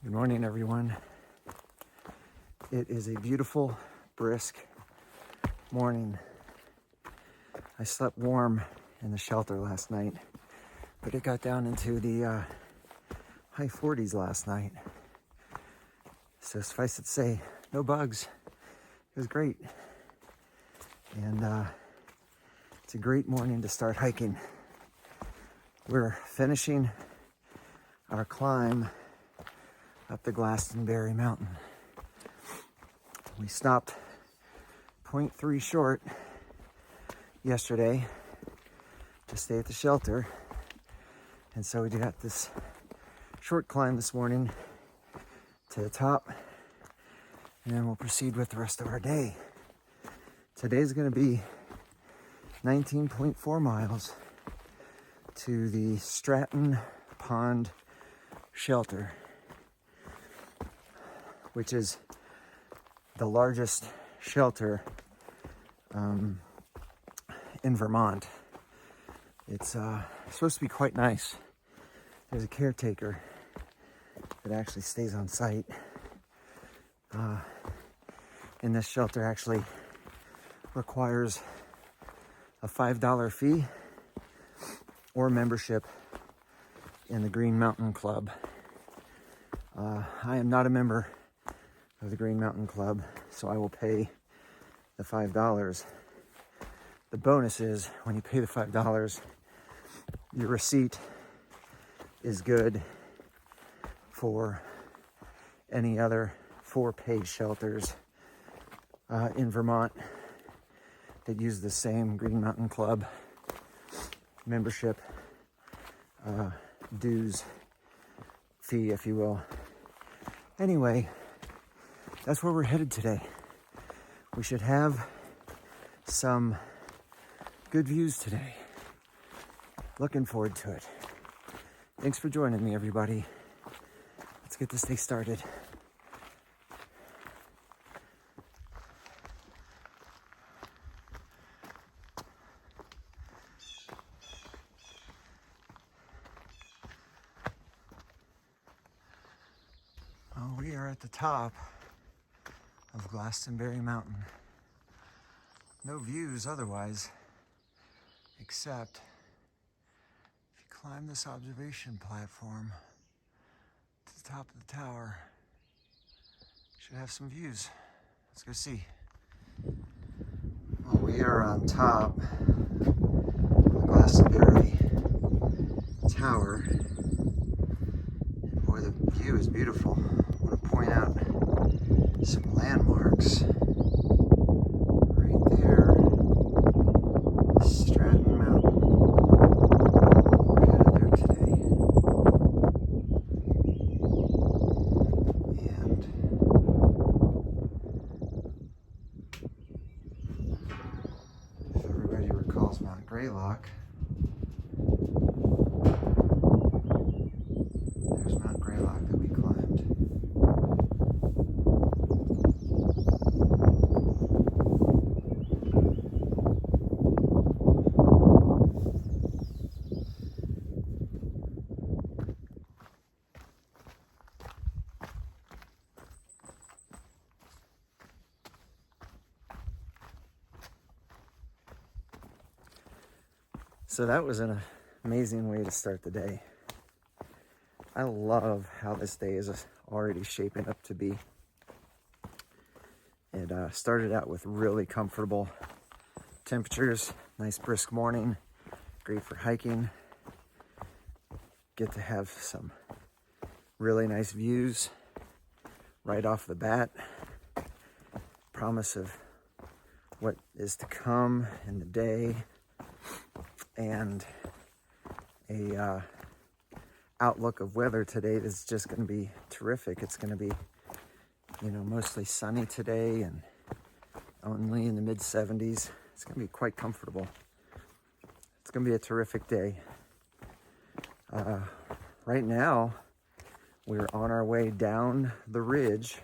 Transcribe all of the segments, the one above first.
Good morning, everyone. It is a beautiful, brisk morning. I slept warm in the shelter last night, but it got down into the high 40s last night. So suffice it to say, no bugs. It was great. And it's a great morning to start hiking. We're finishing our climb up the Glastonbury mountain. We stopped 0.3 short yesterday to stay at the shelter. And so we got this short climb this morning to the top, and then we'll proceed with the rest of our day. Today's gonna be 19.4 miles to the Stratton Pond shelter, which is the largest shelter in Vermont. It's supposed to be quite nice. There's a caretaker that actually stays on site. And this shelter actually requires a $5 fee or membership in the Green Mountain Club. I am not a member of the Green Mountain Club, so I will pay the $5. The bonus is when you pay the $5, your receipt is good for any other 4-page shelters in Vermont that use the same Green Mountain Club membership dues fee, if you will. Anyway, that's where we're headed today. We should have some good views today. Looking forward to it. Thanks for joining me, everybody. Let's get this day started. Well, we are at the top of Glastonbury Mountain. No views otherwise, except if you climb this observation platform to the top of the tower, you should have some views. Let's go see. Well, we are on top of the Glastonbury Tower. And boy, the view is beautiful. I want to point out some landmarks. Right there, Stratton Mountain. We're headed there today. And if everybody recalls Mount Greylock, there's Mount Greylock that we climbed. So that was an amazing way to start the day. I love how this day is already shaping up to be. It started out with really comfortable temperatures, nice brisk morning, great for hiking. Get to have some really nice views right off the bat. Promise of what is to come in the day, and a outlook of weather today that's just going to be terrific. It's going to be, mostly sunny today and only in the mid 70s. It's going to be quite comfortable. It's going to be a terrific day. Right now, we're on our way down the ridge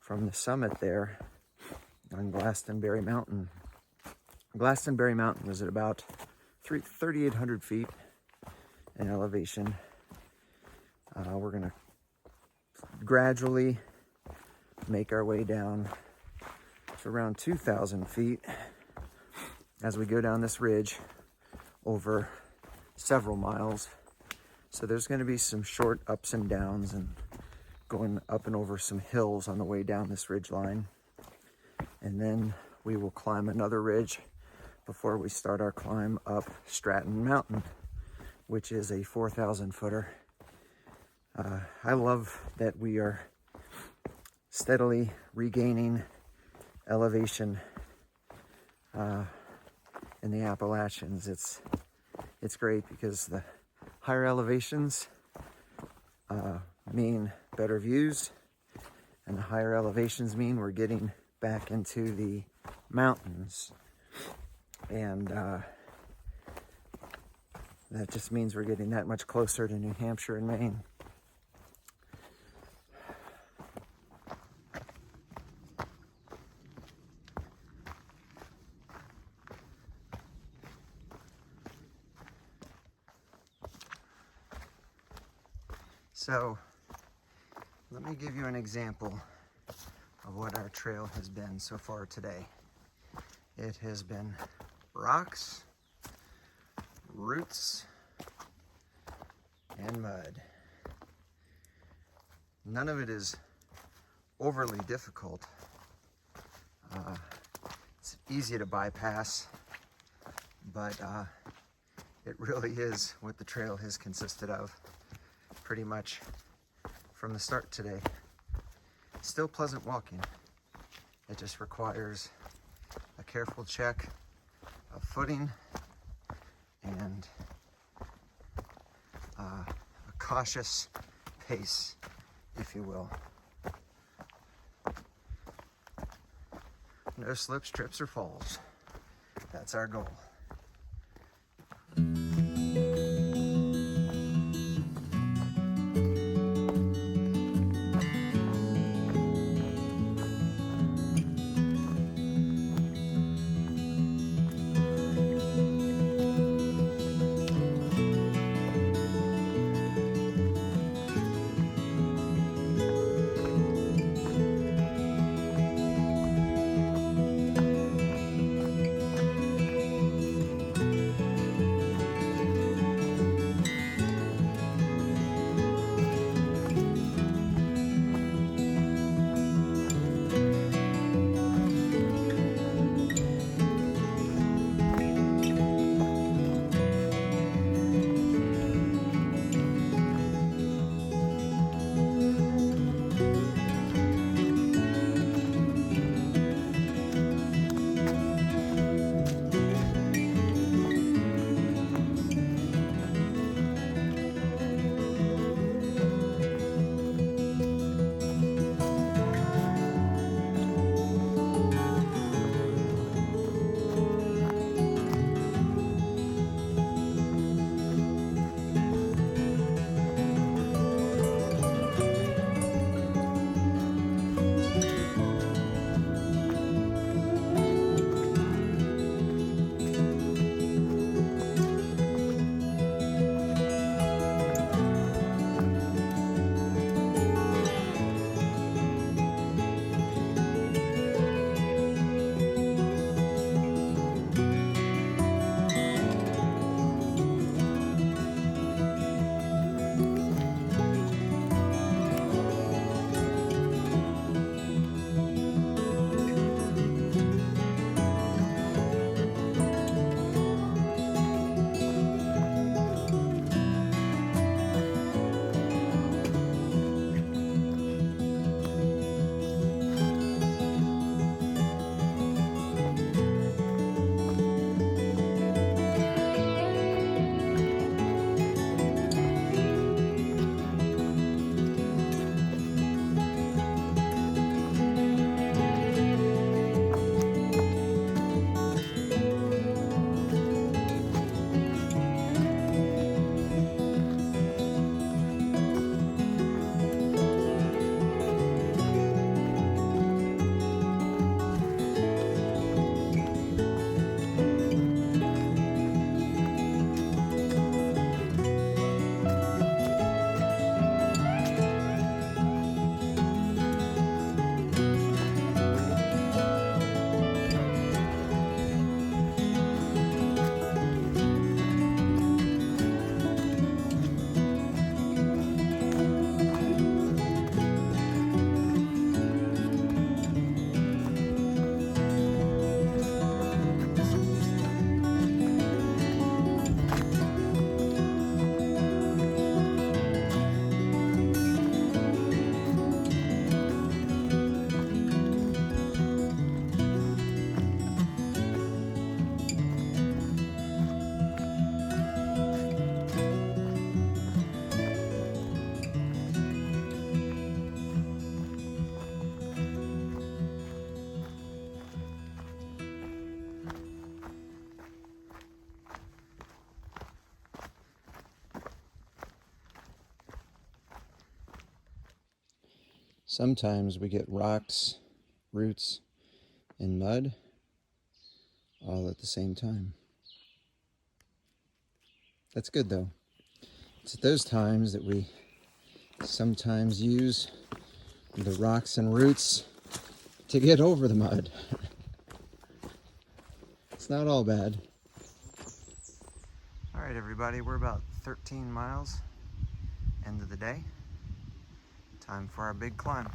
from the summit there on Glastonbury Mountain. Glastonbury Mountain is at about 3,800 feet in elevation. We're gonna gradually make our way down to around 2,000 feet as we go down this ridge over several miles. So there's going to be some short ups and downs and going up and over some hills on the way down this ridge line. And then we will climb another ridge before we start our climb up Stratton Mountain, which is a 4,000 footer. I love that we are steadily regaining elevation in the Appalachians. It's great because the higher elevations mean better views, and the higher elevations mean we're getting back into the mountains, and that just means we're getting that much closer to New Hampshire and Maine. So let me give you an example of what our trail has been so far today. It has been rocks, roots, and mud. None of it is overly difficult. It's easy to bypass, but it really is what the trail has consisted of pretty much from the start today. Still pleasant walking. It just requires a careful check of footing and a cautious pace, if you will. No slips, trips, or falls. That's our goal. Sometimes we get rocks, roots, and mud all at the same time. That's good though. It's at those times that we sometimes use the rocks and roots to get over the mud. It's not all bad. All right, everybody, we're about 13 miles, end of the day. Time for our big climb.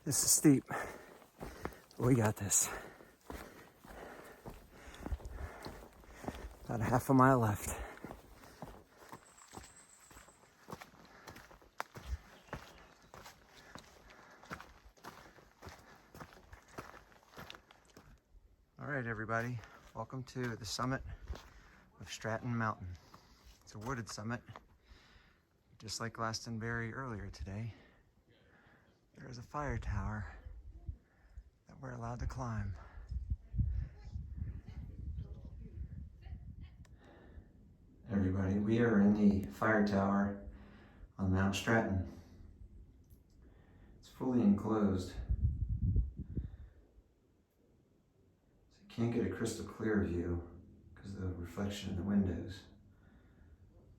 This is steep, but we got this. About a half a mile left. All right, everybody, welcome to the summit of Stratton Mountain. It's a wooded summit, just like Glastonbury earlier today. There is a fire tower that we're allowed to climb. Everybody, we are in the fire tower on Mount Stratton. It's fully enclosed, so you can't get a crystal clear view because of the reflection in the windows.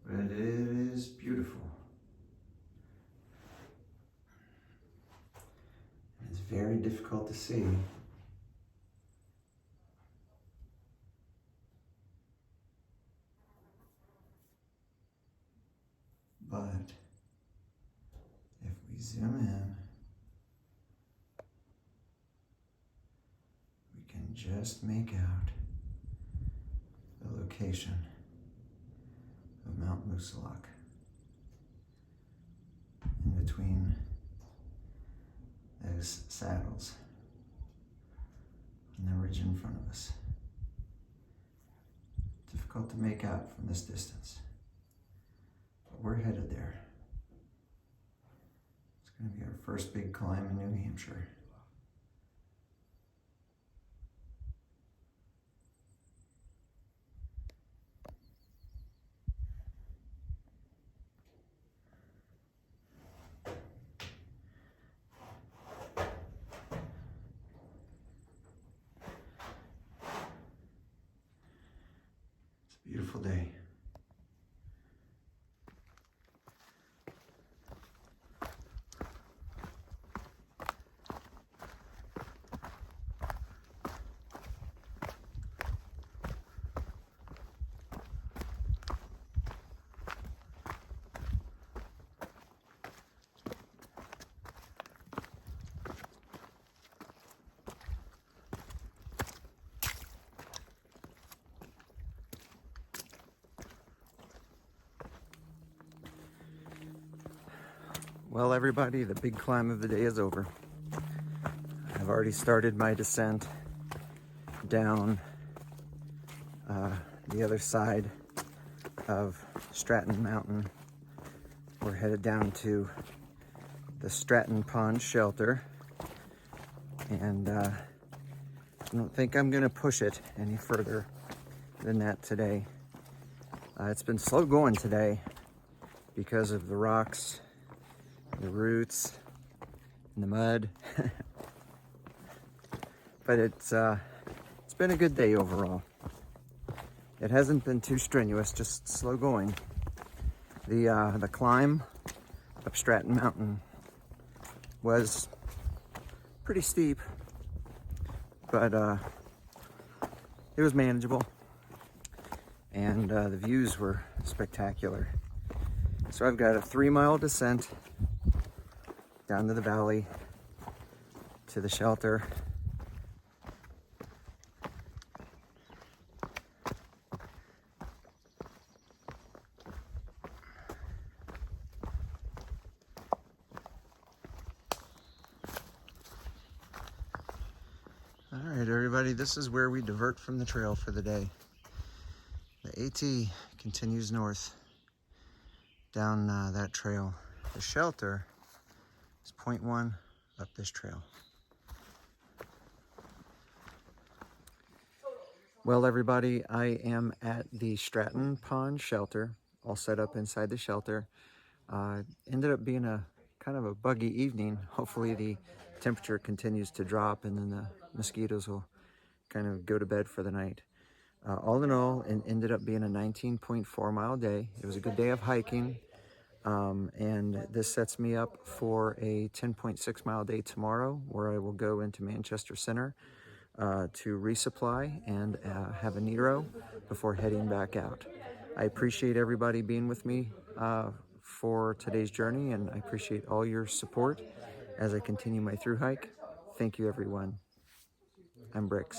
But it is beautiful. It's very difficult to see. But if we zoom in, we can just make out the location of Mount Moosilauke in between those saddles and the ridge in front of us. Difficult to make out from this distance, but we're headed there. It's going to be our first big climb in New Hampshire. Beautiful day. Well, everybody, the big climb of the day is over. I've already started my descent down the other side of Stratton Mountain. We're headed down to the Stratton Pond Shelter, and I don't think I'm gonna push it any further than that today. It's been slow going today because of the rocks, the roots, and the mud. But it's been a good day overall. It hasn't been too strenuous, just slow going. The climb up Stratton Mountain was pretty steep, but it was manageable, and the views were spectacular. So I've got a 3-mile descent down to the valley to the shelter. All right, everybody, this is where we divert from the trail for the day. The AT continues north down that trail. The shelter is 0.1 up this trail. Well, everybody, I am at the Stratton Pond shelter, all set up inside the shelter. Ended up being a kind of a buggy evening. Hopefully the temperature continues to drop and then the mosquitoes will kind of go to bed for the night. All in all, it ended up being a 19.4 mile day. It was a good day of hiking, and this sets me up for a 10.6 mile day tomorrow, where I will go into Manchester Center to resupply and have a Nero before heading back out. I appreciate everybody being with me for today's journey, and I appreciate all your support as I continue my through hike. Thank you, everyone. I'm Bricks.